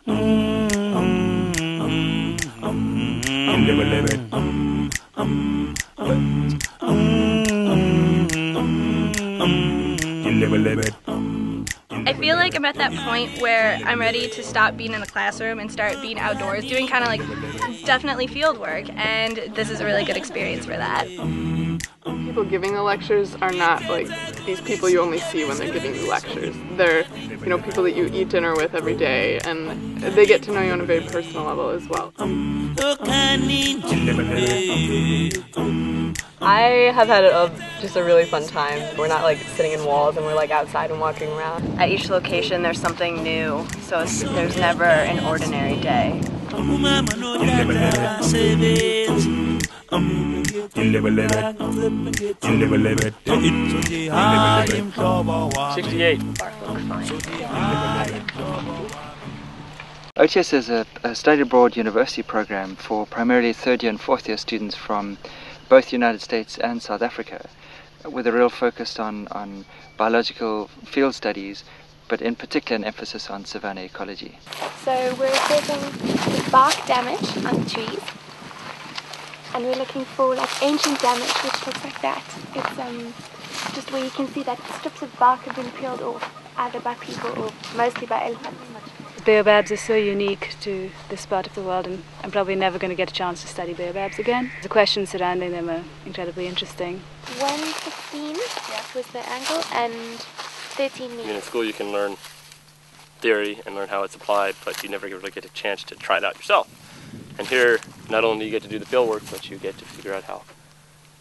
I feel like I'm at that point where I'm ready to stop being in the classroom and start being outdoors, doing kind of like definitely field work, and this is a really good experience for that. People giving the lectures are not like these people you only see when they're giving you lectures. They're, you know, people that you eat dinner with every day, and they get to know you on a very personal level as well. I have had just a really fun time. We're not like sitting in walls and we're like outside and walking around. At each location there's something new, so there's never an ordinary day. 68. OTS is a study abroad university program for primarily third year and fourth year students from both the United States and South Africa, with a real focus on biological field studies, but in particular an emphasis on savanna ecology. So we're taking the bark damage on the trees, and we're looking for like ancient damage which looks like that. It's just where you can see that strips of bark have been peeled off, either by people or mostly by elephants. Baobabs are so unique to this part of the world, and I'm probably never going to get a chance to study baobabs again. The questions surrounding them are incredibly interesting. 115 was the angle, and 13 meters. I mean, in school you can learn theory and learn how it's applied, but you never really get a chance to try it out yourself. And here, not only do you get to do the field work, but you get to figure out how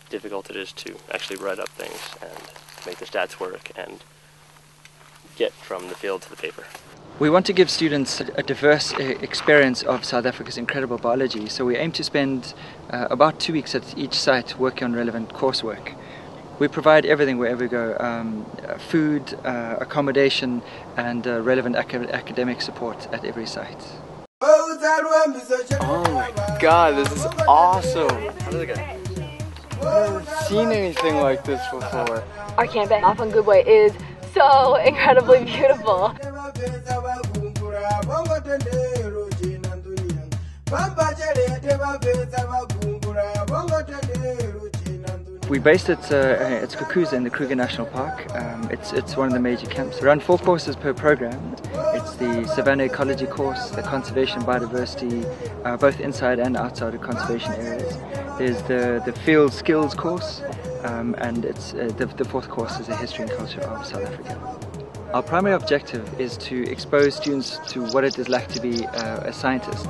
difficult it is to actually write up things and make the stats work and get from the field to the paper. We want to give students a diverse experience of South Africa's incredible biology, so we aim to spend about 2 weeks at each site working on relevant coursework. We provide everything wherever we go, food, accommodation, and relevant academic support at every site. Oh my god, this is awesome! How did it go? I've never seen anything like this before. Our camping off on Goodway is so incredibly beautiful. We based it at Kruger in the Kruger National Park. It's one of the major camps. Around 4 courses per program. It's the Savanna Ecology course, the Conservation Biodiversity, both inside and outside of conservation areas. There's the Field Skills course, and it's the 4th course is the History and Culture of South Africa. Our primary objective is to expose students to what it is like to be a scientist.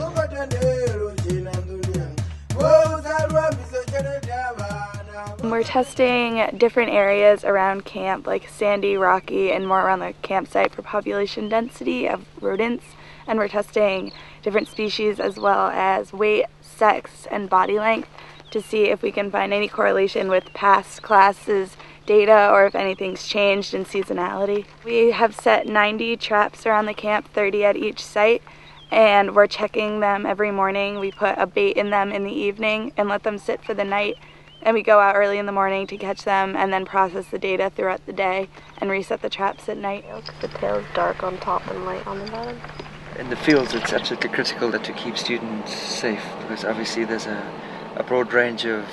We're testing different areas around camp, like sandy, rocky, and more around the campsite for population density of rodents. And we're testing different species as well as weight, sex, and body length to see if we can find any correlation with past classes data or if anything's changed in seasonality. We have set 90 traps around the camp, 30 at each site, and we're checking them every morning. We put a bait in them in the evening and let them sit for the night, and we go out early in the morning to catch them and then process the data throughout the day and reset the traps at night. The tail's dark on top and light on the bottom. In the fields, it's absolutely critical that to keep students safe, because obviously there's a broad range of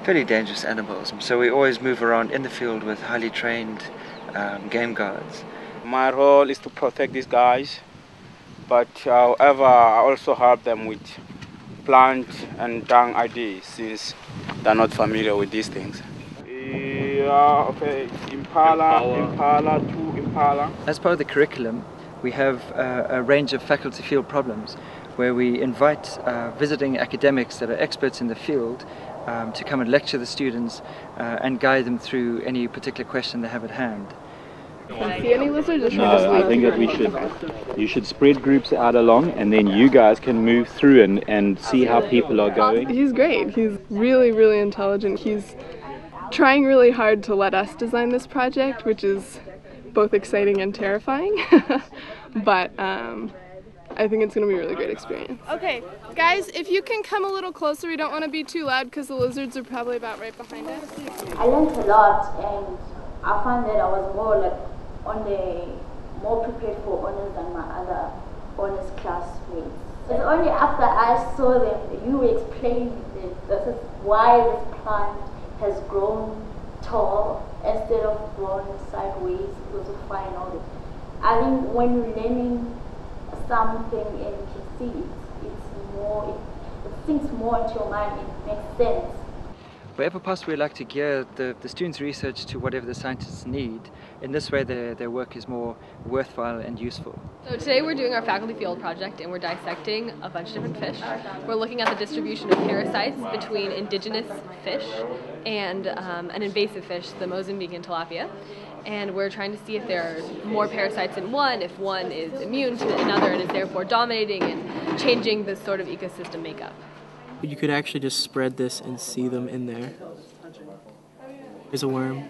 fairly dangerous animals. So we always move around in the field with highly trained game guards. My role is to protect these guys, but however I also help them with plant and dung ideas since they're not familiar with these things. Yeah, okay, Impala, 2 Impala. As part of the curriculum, we have a range of faculty field problems where we invite visiting academics that are experts in the field to come and lecture the students and guide them through any particular question they have at hand. Can you see any lizards? No, I think that you should spread groups out along, and then you guys can move through and see how people are going. He's great. He's really, really intelligent. He's trying really hard to let us design this project, which is both exciting and terrifying. But I think it's going to be a really great experience. Okay, guys, if you can come a little closer, we don't want to be too loud because the lizards are probably about right behind us. I learned a lot, and I found that I was more prepared for honors than my other honors classmates. needs. It's only after I saw them, you explained that this is why this plant has grown tall instead of growing sideways, because of find all this. I think when you're learning something and you can see it sinks more into your mind, it makes sense. Wherever possible, we like to gear the students' research to whatever the scientists need. In this way, their work is more worthwhile and useful. So today we're doing our faculty field project and we're dissecting a bunch of different fish. We're looking at the distribution of parasites between indigenous fish and an invasive fish, the Mozambican tilapia. And we're trying to see if there are more parasites in one, if one is immune to another and is therefore dominating and changing the sort of ecosystem makeup. You could actually just spread this and see them in there. There's a worm.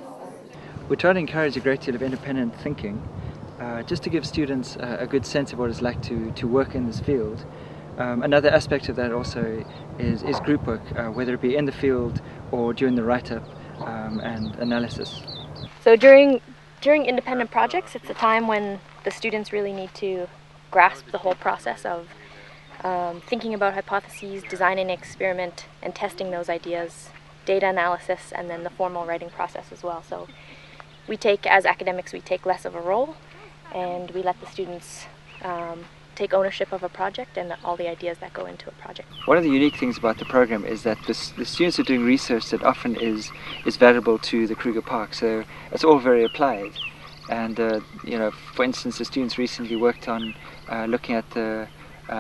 We try to encourage a great deal of independent thinking, just to give students a good sense of what it's like to work in this field. Another aspect of that also is group work, whether it be in the field or during the write-up and analysis. So during independent projects, it's a time when the students really need to grasp the whole process of thinking about hypotheses, designing an experiment, and testing those ideas, data analysis, and then the formal writing process as well. So as academics, we take less of a role, and we let the students take ownership of a project and all the ideas that go into a project. One of the unique things about the program is that the students are doing research that often is valuable to the Kruger Park, so it's all very applied. And for instance, the students recently worked on looking at the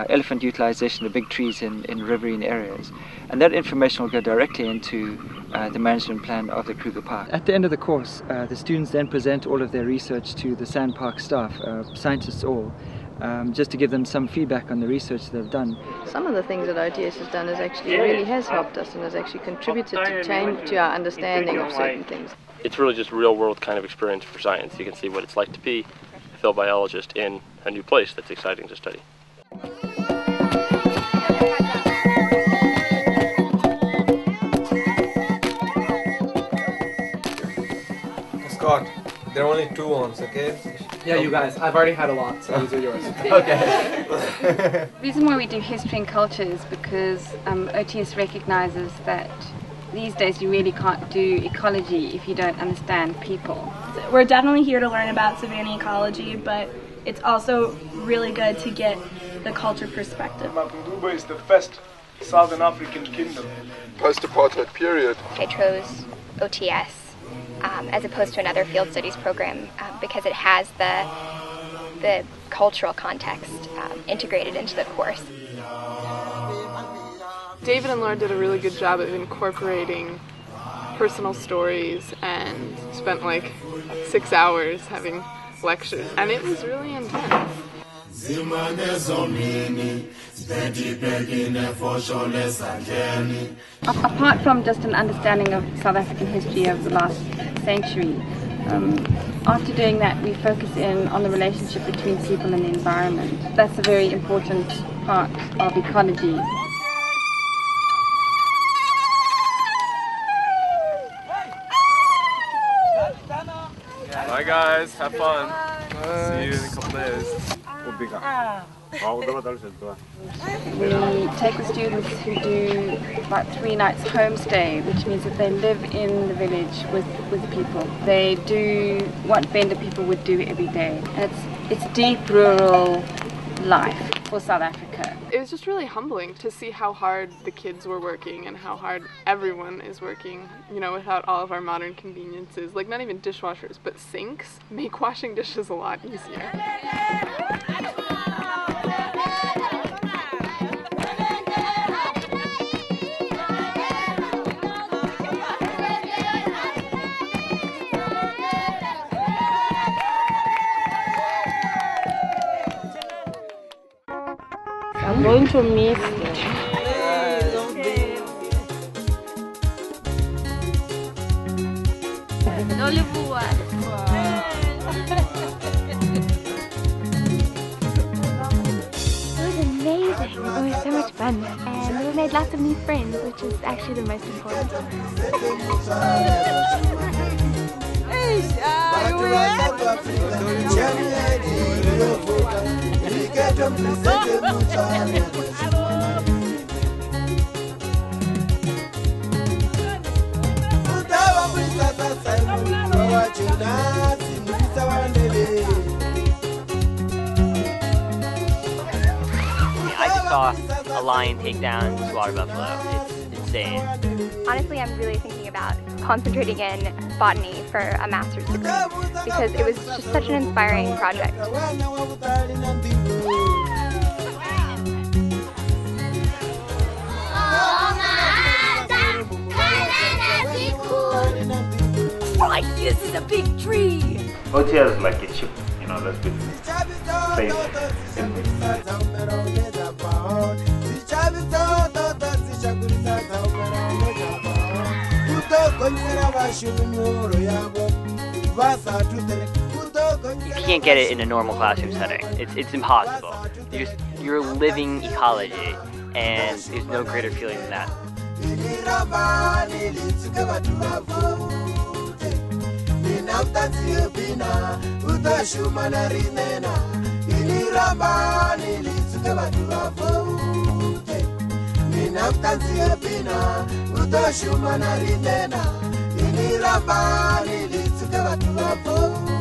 elephant utilization of big trees in riverine areas, and that information will go directly into the management plan of the Kruger Park. At the end of the course, the students then present all of their research to the Sand Park staff, scientists all, just to give them some feedback on the research they've done. Some of the things that RTS has done really has helped us and has actually contributed to our understanding of certain things. It's really just real world kind of experience for science. You can see what it's like to be a field biologist in a new place that's exciting to study. Scott, there are only 2 ones, okay? Yeah, you guys, I've already had a lot, so these are yours. Okay. The reason why we do history and culture is because OTS recognizes that these days you really can't do ecology if you don't understand people. We're definitely here to learn about savanna ecology, but it's also really good to get the culture perspective. Mapungubwe is the first Southern African kingdom. Post-apartheid period. I chose OTS as opposed to another field studies program because it has the cultural context integrated into the course. David and Laura did a really good job of incorporating personal stories and spent like 6 hours having lectures, and it was really intense. Apart from just an understanding of South African history over the last century, after doing that we focus in on the relationship between people and the environment. That's a very important part of ecology. Bye guys, have fun. See you in a couple days. We take the students who do about 3 nights homestay, which means that they live in the village with people. They do what Venda people would do every day. And it's deep rural life for South Africa. It was just really humbling to see how hard the kids were working and how hard everyone is working, without all of our modern conveniences. Like, not even dishwashers, but sinks make washing dishes a lot easier. I'm going to miss them. Amazing! It was so much fun, and we made lots of new friends, which is actually the most important. Hey, I just saw a lion take down this water buffalo. It's insane. Honestly, I'm really thinking about concentrating in botany for a master's degree because it was just such an inspiring project. Right, this is a big tree. Hotel is like a ship, you know, that's good. Place. You can't get it in a normal classroom setting. It's impossible. You're living ecology, and there's no greater feeling than that. Utoshuma na rinena, iniramba nilitsuke vatu vavo.